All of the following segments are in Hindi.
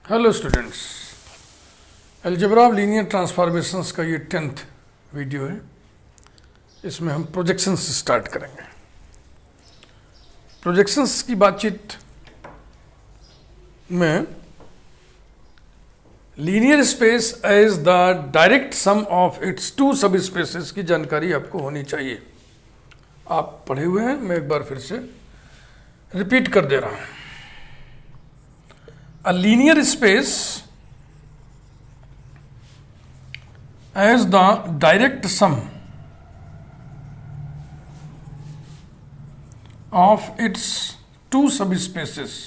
Hello students, algebra of linear transformations का ये 10th वीडियो है। इसमें हम प्रोजेक्शंस से स्टार्ट करेंगे। प्रोजेक्शंस की बातचीत में linear space as the direct sum of its two subspaces की जानकारी आपको होनी चाहिए। आप पढ़े हुए हैं, मैं एक बार फिर से रिपीट कर दे रहा हूं। A linear space as the direct sum of its two subspaces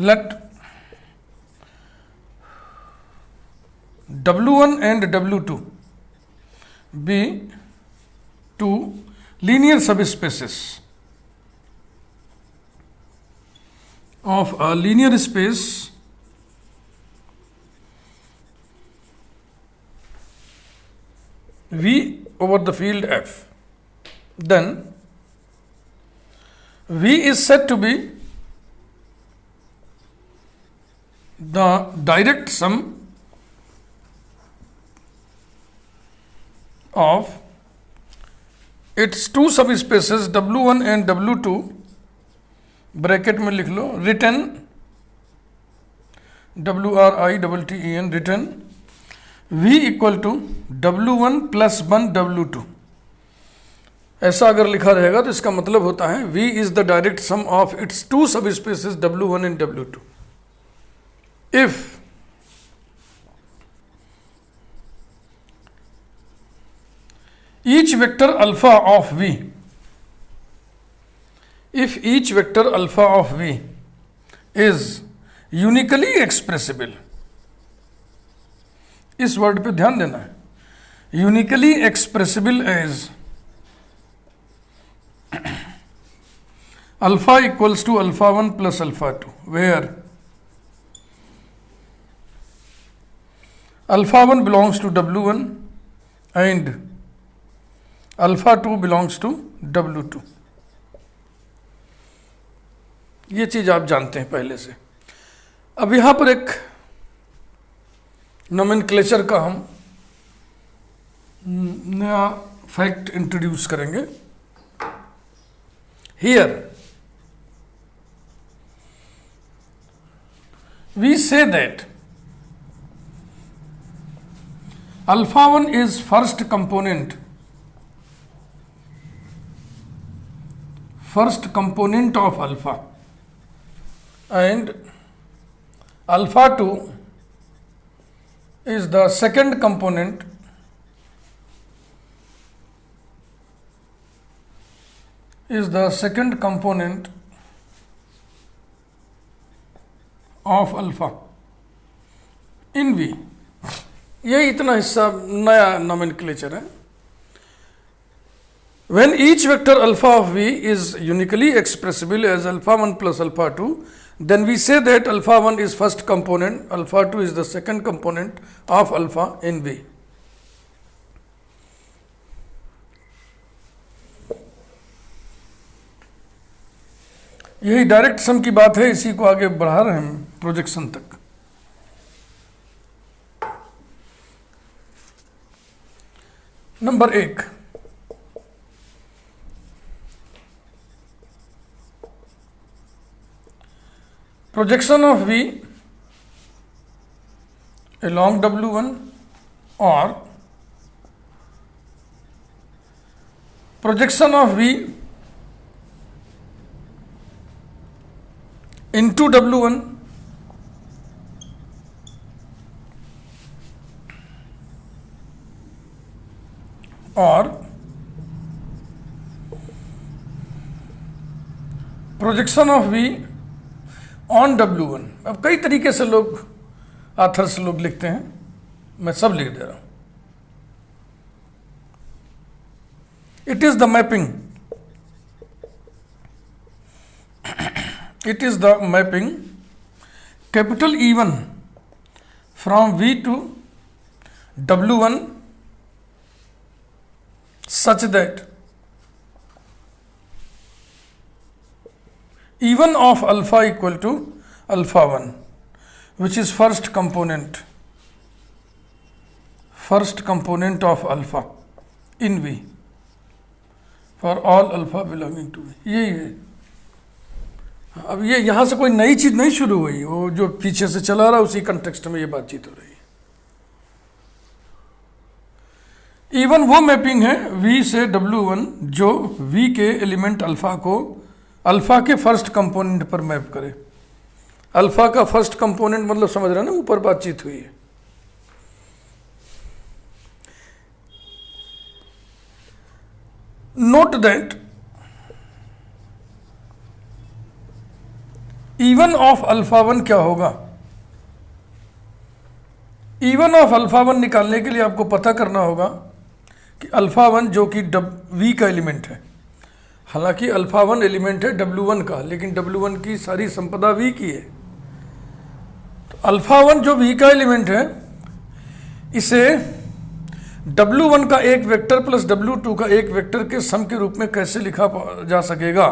let W1 and W2 be two linear subspaces of a linear space V over the field F. Then V is said to be the direct sum of its two subspaces W1 and W2 bracket में लिख लो return WRITTEN return V equal to W1 plus 1 W2। ऐसा अगर लिखा रहेगा तो इसका मतलब होता है V is the direct sum of its two subspaces W1 and W2। If each vector alpha of V, if each vector alpha of V is uniquely expressible, इस वर्ड पे ध्यान देना है, uniquely expressible as alpha equals to alpha 1 plus alpha 2, where alpha 1 belongs to W1 and alpha 2 belongs to W2। ये चीज आप जानते हैं पहले से। अब यहां पर एक नोमेनक्लेचर का हम नया फैक्ट इंट्रोड्यूस करेंगे। Here we say that alpha 1 is first component of alpha and alpha 2 is the second component of alpha in V। ये इतना हिस्सा नया नोमेनक्लेचर है। When each vector alpha of V is uniquely expressible as alpha 1 plus alpha 2, then we say that alpha 1 is first component, alpha 2 is the second component of alpha in V. यही डायरेक्ट सम की बात है, इसी को आगे बढ़ा रहे हैं हम प्रोजेक्शन तक। Number 1, projection of V along W1 or projection of V into W1 or projection of V on W1। अब कई तरीके से लोग ऑथर्स लोग लिखते हैं, मैं सब लिख दे रहा हूं। It is the mapping, capital E1 from V to W1 such that even of alpha equal to alpha 1, which is first component of alpha in V for all alpha belonging to V. यही है. अब ये यहाँ से कोई नई चीज नहीं शुरू हुई, वो जो पीछे से चला रहा उसी कंटेक्स्ट में ये बातचीत हो रही है. इवन वो मैपिंग है V से W1 जो V के एलिमेंट अल्फा को अल्फा के फर्स्ट कंपोनेंट पर मैप करे. अल्फा का फर्स्ट कंपोनेंट मतलब समझ रहे हैं ना, ऊपर बातचीत हुई है. Note that even of alpha 1 क्या होगा. इवन ऑफ अल्फा 1 निकालने के लिए आपको पता करना होगा कि अल्फा 1 जो कि V का एलिमेंट है, हालांकि अल्फा 1 एलिमेंट है W1 का, लेकिन W1 की सारी संपदा V की है. तो अल्फा 1 जो V का एलिमेंट है, इसे W1 का एक वेक्टर प्लस W2 का एक वेक्टर के सम के रूप में कैसे लिखा जा सकेगा.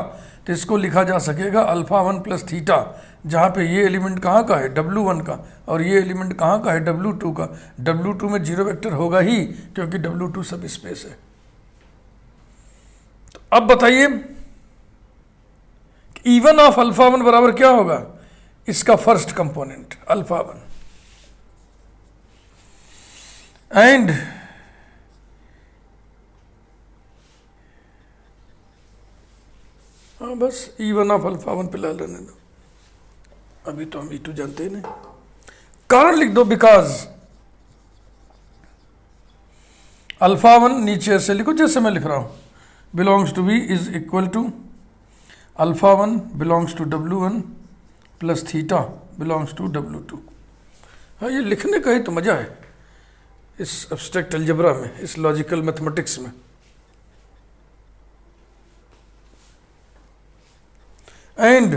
तो इसको लिखा जा सकेगा अल्फा 1 प्लस थीटा, जहाँ पे ये एलिमेंट कहाँ का है, W1 का, और ये एलिमेंट कहाँ का है, W2 का. W2 में जीरो वेक्टर होगा ही, क्योंकि W2 सब स्पेस है. तो अब बताइए इवन ऑफ अल्फा 1 बराबर क्या होगा, इसका फर्स्ट कंपोनेंट अल्फा 1 एंड हाँ बस E1 ऑफ अल्फा 1 पे ला लेने दो, अभी तो हम E2 जानते ही नहीं. कारण लिख दो, बिकॉज अल्फा 1 नीचे ऐसे लिखो जैसे मैं लिख रहा हूं, belongs to V is equal to alpha 1 belongs to W1 plus theta belongs to W2. हाँ, ये लिखने का ही तो मजा है इस एब्स्ट्रैक्ट अलजेब्रा में, इस लॉजिकल मैथमेटिक्स में. एंड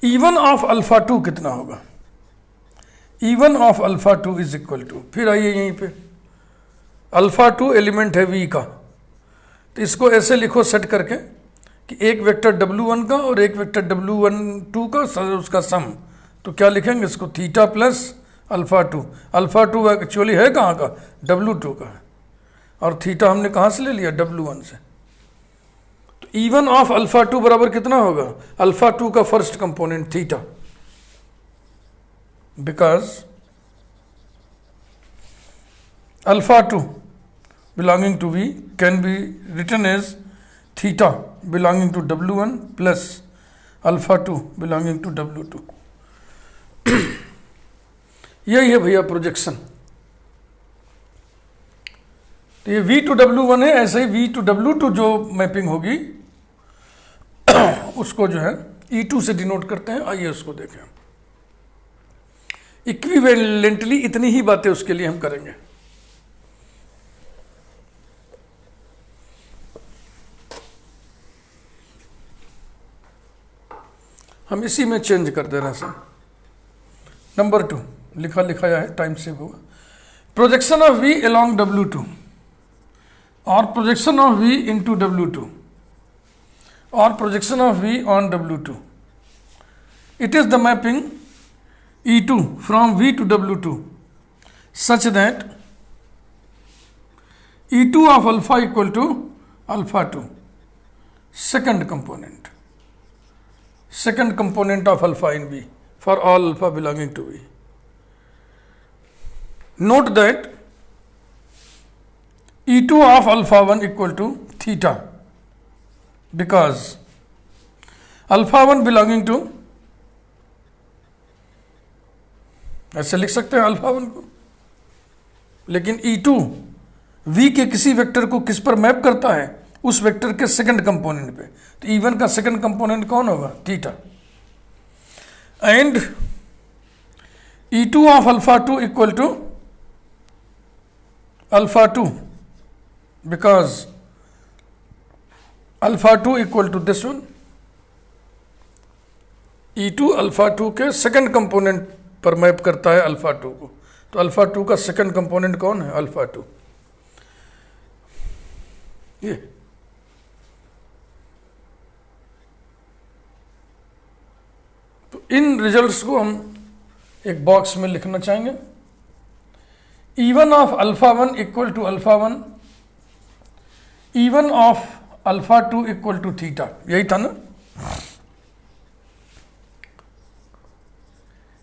इवन ऑफ अल्फा 2 कितना होगा. E one of alpha 2 is equal to, फिर आइए यहीं पे, अल्फा 2 एलिमेंट है V का, तो इसको ऐसे लिखो सेट करके कि एक वेक्टर W1 का और एक वेक्टर W12 का उसका सम. तो क्या लिखेंगे इसको, theta plus alpha 2. Alpha 2 actually है कहाँ का, W2 का है, और थीटा हमने कहाँ से ले लिया, W1 से. तो इवन ऑफ अल्फा 2 बराबर कितना होगा, अल्फा 2 का first component theta, because alpha 2 belonging to V can be written as theta belonging to W1 plus alpha 2 belonging to W2. यही है भैया प्रोजेक्शन. तो ये V to W1 है, ऐसे ही V to W2 जो मैपिंग होगी उसको जो है E2 से डिनोट करते हैं. आइए उसको देखें. इक्विवेलेंटली इतनी ही बातें उसके लिए हम करेंगे. हम इसी में चेंज कर दे रहे हैं सर. नंबर 2 लिखाया है, टाइम सेव होगा. Projection of V along W2 और projection of V into W2 और projection of V on W2. It is the mapping E2 from V to W2 such that E2 of alpha equal to alpha 2, second component of alpha in V for all alpha belonging to V. Note that E2 of alpha 1 equal to theta, because alpha 1 belonging to, ऐसे लिख सकते हैं अल्फा 1 को, लेकिन E2 V के किसी वेक्टर को किस पर मैप करता है, उस वेक्टर के सेकंड कंपोनेंट पे. तो E1 का सेकंड कंपोनेंट कौन होगा, theta. And E2 of alpha 2 equal to alpha 2, because alpha 2 equal to this one. E2 alpha 2 के सेकंड कंपोनेंट पर मैप करता है अल्फा 2 को. तो अल्फा 2 का सेकंड कंपोनेंट कौन है? अल्फा 2। ये तो इन रिजल्ट्स को हम एक बॉक्स में लिखना चाहेंगे। E1 of alpha 1 equal to alpha 1, E1 of alpha 2 equal to theta, यही था ना।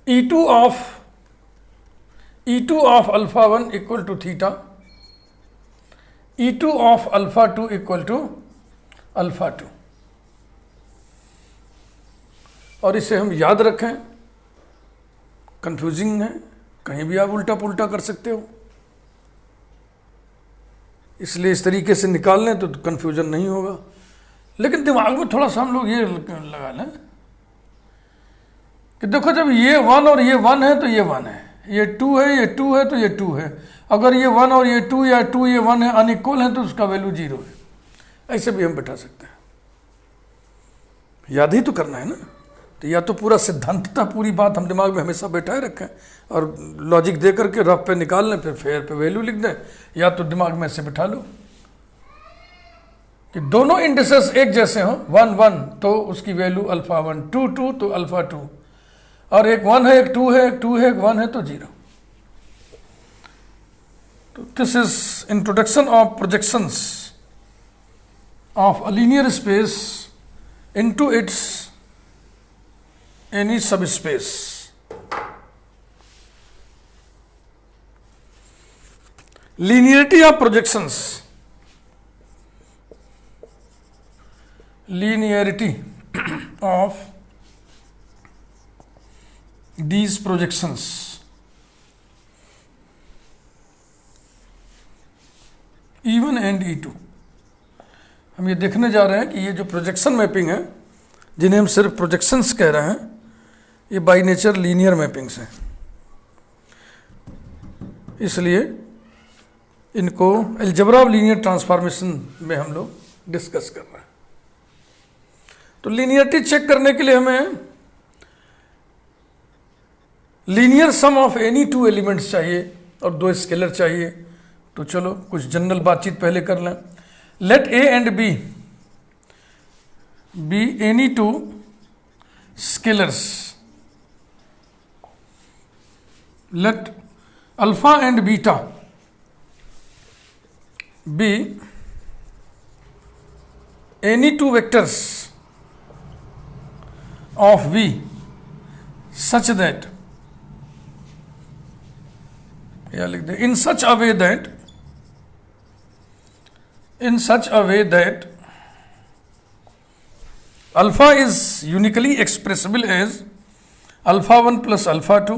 E2 of alpha 1 equal to theta, E2 of alpha 2 equal to alpha 2। और इसे हम याद रखें, कंफ्यूजिंग है, कहीं भी आप उल्टा पुल्टा कर सकते हो, इसलिए इस तरीके से निकाल लें तो कंफ्यूजन नहीं होगा। लेकिन दिमाग में थोड़ा सा हम लोग ये लगा लें कि देखो जब ये 1 और ये 1 है तो ये 1 है, ये 2 है, ये 2 है तो ये 2 है। अगर ये 1 और ये 2 या 2 ये 1 है अनइक्वल है तो उसका वैल्यू 0 है। ऐसे भी हम बैठा सकते हैं, याद ही तो करना है ना। तो या तो पूरा सिद्धांतता पूरी बात हम दिमाग में हमेशा बैठाए रखें और लॉजिक दे करके रफ पे निकाल लें, फिर फेयर पे वैल्यू लिख दें, या तो दिमाग में ऐसे बैठा लो कि दोनों इंडिसेस एक जैसे हों, 1 1 तो उसकी वैल्यू अल्फा 1, 2 2 तो अल्फा 2, और एक 1 है एक 2 है, एक 2 है एक 1 है तो 0। तो this is introduction of projections of a linear space into its any subspace। Linearity of projections, linearity of these projections E1 and E2। हम ये देखने जा रहे हैं कि ये जो प्रोजेक्शन मैपिंग है, जिन्हें हम सिर्फ प्रोजेक्शंस कह रहे हैं, ये बाय नेचर लीनियर मैपिंग्स हैं, इसलिए इनको अलजेब्रा ऑफ लीनियर ट्रांसफॉर्मेशन में हम लोग डिस्कस कर रहे हैं। तो लीनियरिटी चेक करने के लिए हमें linear sum of any 2 elements चाहिए और 2 स्केलर चाहिए। तो चलो कुछ जनरल बातचीत पहले कर लें। Let a and b be any 2 scalars, let alpha and beta be any 2 vectors of V such that, या लिख दे, in such a way that alpha is uniquely expressible as alpha 1 plus alpha 2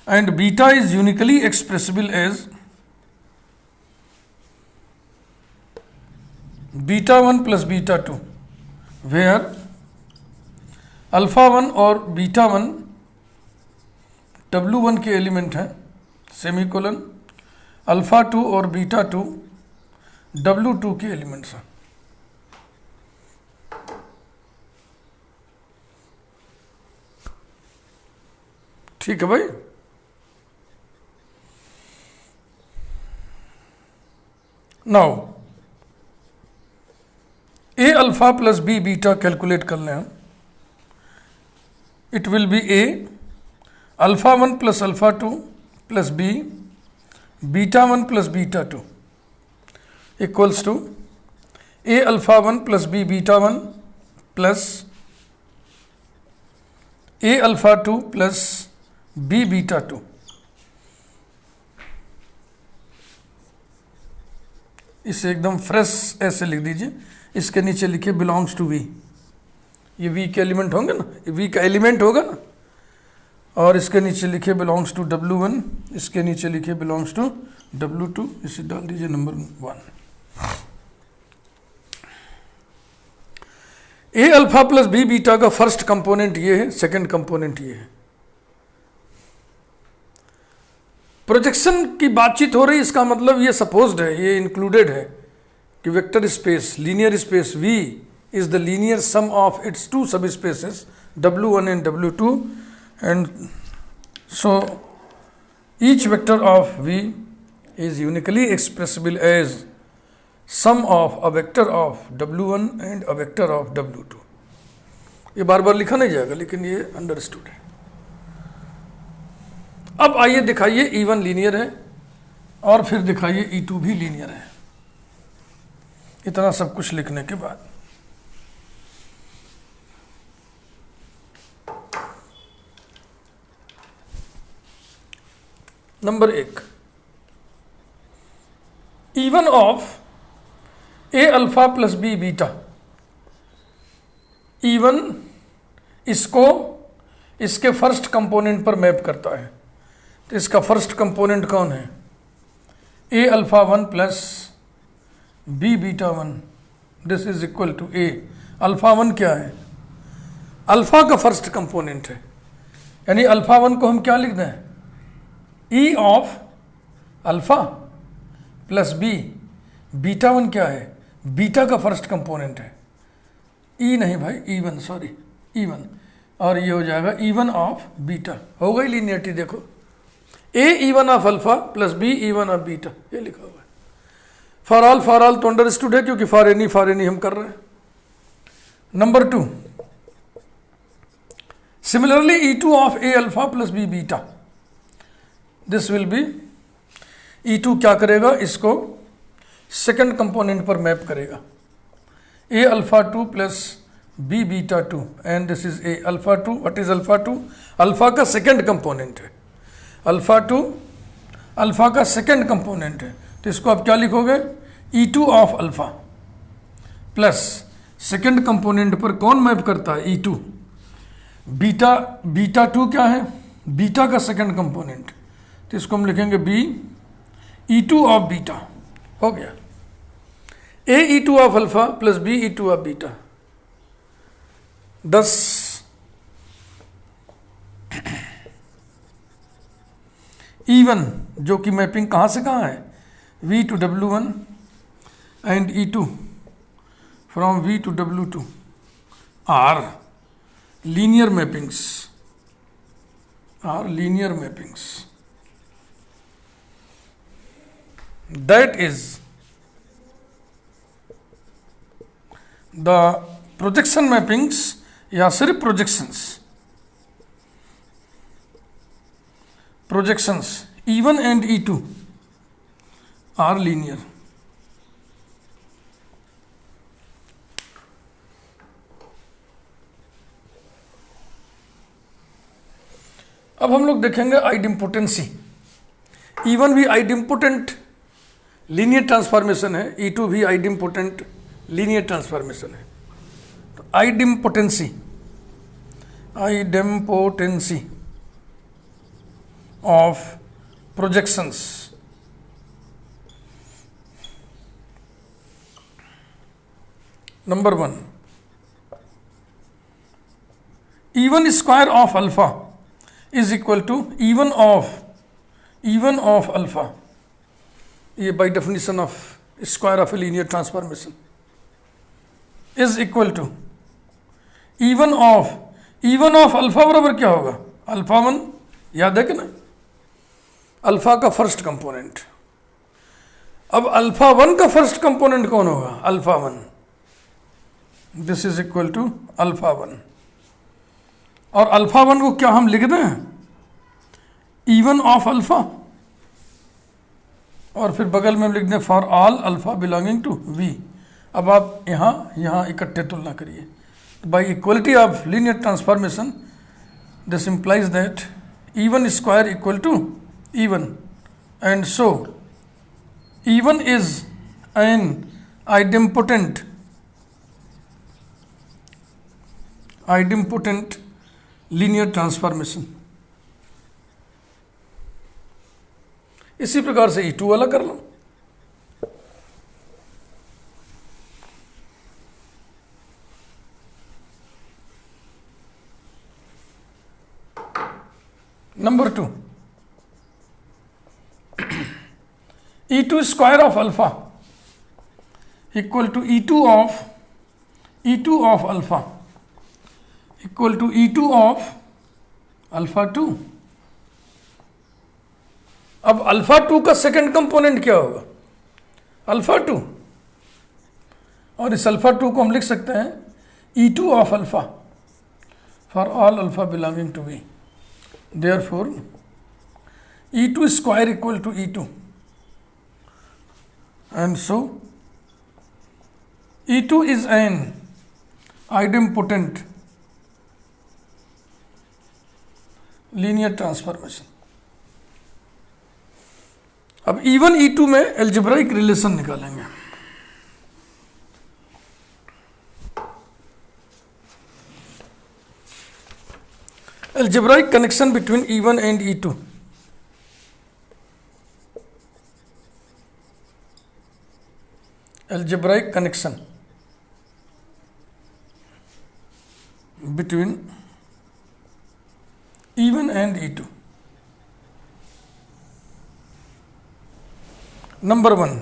and beta is uniquely expressible as beta 1 plus beta 2, where alpha 1 और beta 1 W1 के एलिमेंट हैं, सेमीकोलन, alpha 2 और beta 2 W2 के एलिमेंट्स हैं। ठीक है भाई। Now a alpha plus b beta calculate कर लें हम। It will be a alpha 1 plus alpha 2 plus b beta 1 plus beta 2 equals to a alpha 1 plus b beta 1 plus a alpha 2 plus b beta 2। इसे एकदम फ्रेश ऐसे लिख दीजिए, इसके नीचे लिखिए बिलोंग्स टू वी। ये वी के एलिमेंट होंगे ना, ये वी का एलिमेंट होगा ना, और इसके नीचे लिखिए बिलोंग्स टू W1, इसके नीचे लिखिए बिलोंग्स टू W2, इसे डाल दीजिए नंबर 1। ए अल्फा प्लस बी बीटा का फर्स्ट कंपोनेंट ये है, सेकंड कंपोनेंट ये है। प्रोजेक्शन की बातचीत हो रही, इसका मतलब ये सपोज्ड है, ये इंक्लूडेड है कि vector space, linear space V is the linear sum of its 2 subspaces W1 and W2, and so each vector of v is uniquely expressible as sum of a vector of w1 and a vector of w2. ये बार बार लिखा नहीं जाएगा, लेकिन ये अंडरस्टूड है। अब आइए दिखाइए E1 लीनियर है और फिर दिखाइए E2 भी लीनियर है। इतना सब कुछ लिखने के बाद number 1, E1 of a alpha plus b beta. E1 इसको इसके फर्स्ट कंपोनेंट पर मैप करता है, तो इसका फर्स्ट कंपोनेंट कौन है? A alpha 1 plus b beta 1, this is equal to a. Alpha 1 क्या है? अल्फा का फर्स्ट कंपोनेंट है, यानी अल्फा 1 को हम क्या लिख दें? E of alpha plus b. Beta 1 क्या है? बीटा का फर्स्ट कंपोनेंट है। ई नहीं भाई, E1, सॉरी E1, और ये हो जाएगा E1 ऑफ बीटा। हो गई लीनियरिटी, देखो a E1 of alpha plus b E1 of beta, ये लिखा हुआ है। फॉर ऑल तो अंडरस्टूड है, क्योंकि फॉर एनी हम कर रहे हैं। Number 2, similarly E2 of a alpha plus b beta, this will be, E2 क्या करेगा? इसको सेकंड कंपोनेंट पर मैप करेगा, a alpha 2 plus b beta 2, and this is a alpha 2। What is alpha 2? Alpha का सेकंड कंपोनेंट है। अल्फा 2 अल्फा का सेकंड कंपोनेंट है, तो इसको आप क्या लिखोगे? E2 of alpha plus second component पर कौन मैप करता है? E2। बीटा 2 क्या है? बीटा का सेकंड कंपोनेंट, तो इसको हम लिखेंगे बी E2 ऑफ बीटा। हो गया, a E2 of alpha plus b E2 of beta. 10 E1 जो कि मैपिंग कहाँ से कहाँ है? V to W1 and E2 from V to W2 are linear mappings, that is the projection mappings, या सिर्फ projections E1 and E2 are linear। अब हम लोग देखेंगे आइडेम्पोटेंसी। E1 भी आइडेम्पोटेंट लीनियर ट्रांसफॉर्मेशन है, E2 भी आइडेम्पोटेंट लीनियर ट्रांसफॉर्मेशन है। तो idempotency of projections, number 1, E1 square of alpha is equal to E1 of alpha. ये by definition of square of a linear transformation is equal to E1 of alpha बराबर क्या होगा? अल्फा 1, याद है कि नहीं? अल्फा का फर्स्ट कंपोनेंट। अब अल्फा 1 का फर्स्ट कंपोनेंट कौन होगा? Alpha 1। This is equal to alpha 1, और अल्फा 1 को क्या हम लिख दें? E1 ऑफ अल्फा, और फिर बगल में हम लिख दें for all alpha belonging to V। अब आप यहाँ इकट्ठे तुलना करिए। By equality of linear transformation this implies that E1 square equal to E1, and so E1 is an idempotent linear transformation. इसी प्रकार से E2 वाला कर लो। Number 2, E2 square of alpha equal to E2 of alpha equal to E2 of alpha 2। अब अल्फा 2 का सेकंड कंपोनेंट क्या होगा? अल्फा 2, और इस अल्फा 2 को हम लिख सकते हैं E2 of alpha for all alpha belonging to V. Therefore E2 square equal to E2, and so E2 is an idempotent linear transformation. अब E1 E2 में एल्जेब्राइक रिलेशन निकालेंगे. Algebraic connection between E1 and E2. Algebraic connection between E1 and E2. Number 1,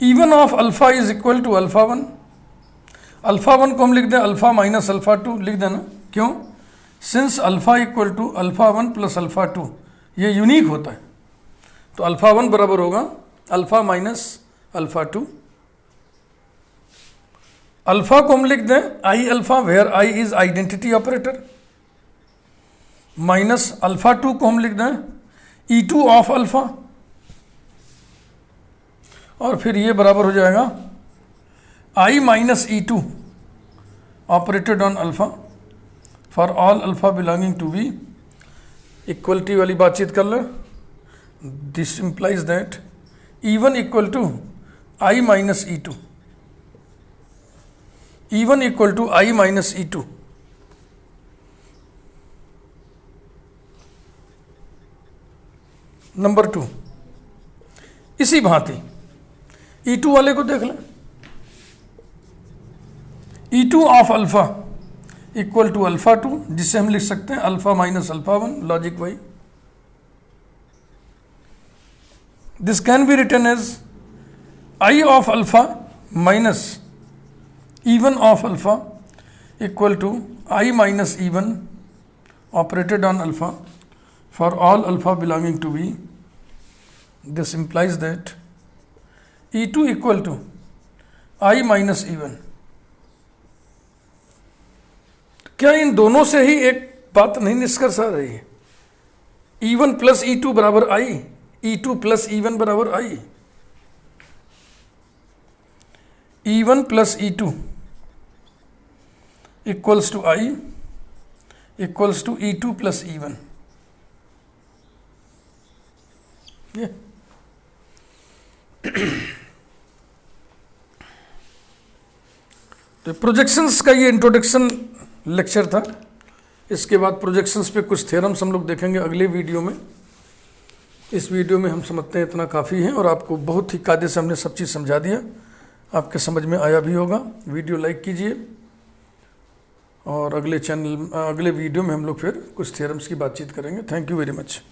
E1 of alpha is equal to alpha 1. Alpha 1 को हम लिख दें अल्फा माइनस अल्फा 2, लिख देना. क्यों? Since alpha equal to alpha 1 plus alpha 2, ये यूनिक होता है. तो अल्फा 1 बराबर होगा अल्फा माइनस अल्फा 2. अल्फा को हम लिख दें I alpha where I is identity operator, minus alpha 2 को हम लिख दें E2 ऑफ अल्फा, और फिर ये बराबर हो जाएगा I minus E2 operated on alpha for all alpha belonging to V. Equality वाली बातचीत कर ले. This implies that E1 equal to I minus E2. E1 equal to I minus E2. Number 2, इसी भांति E2 वाले को देख लें. E2 of alpha equal to alpha 2, जिसे हम लिख सकते हैं alpha minus alpha 1, logically. This can be written as I of alpha minus E1 of alpha equal to I minus E1 operated on alpha for all alpha belonging to V. This implies that E2 equal to I minus E1. क्या इन दोनों से ही एक बात नहीं निष्कर्ष आ रही है? E1 प्लस E2 बराबर I, E2 प्लस E1 बराबर I. E1 plus E2 equals to I equals to E2 plus E1. ये तो प्रोजेक्शंस का ये इंट्रोडक्शन लेक्चर था. इसके बाद प्रोजेक्शंस पे कुछ थ्योरम्स हम लोग देखेंगे अगले वीडियो में. इस वीडियो में हम समझते हैं इतना काफ़ी है, और आपको बहुत ही कायदे से हमने सब चीज़ समझा दिया. आपके समझ में आया भी होगा. वीडियो लाइक कीजिए, और अगले वीडियो में हम लोग फिर कुछ थ्योरम्स की बातचीत करेंगे. Thank you very much.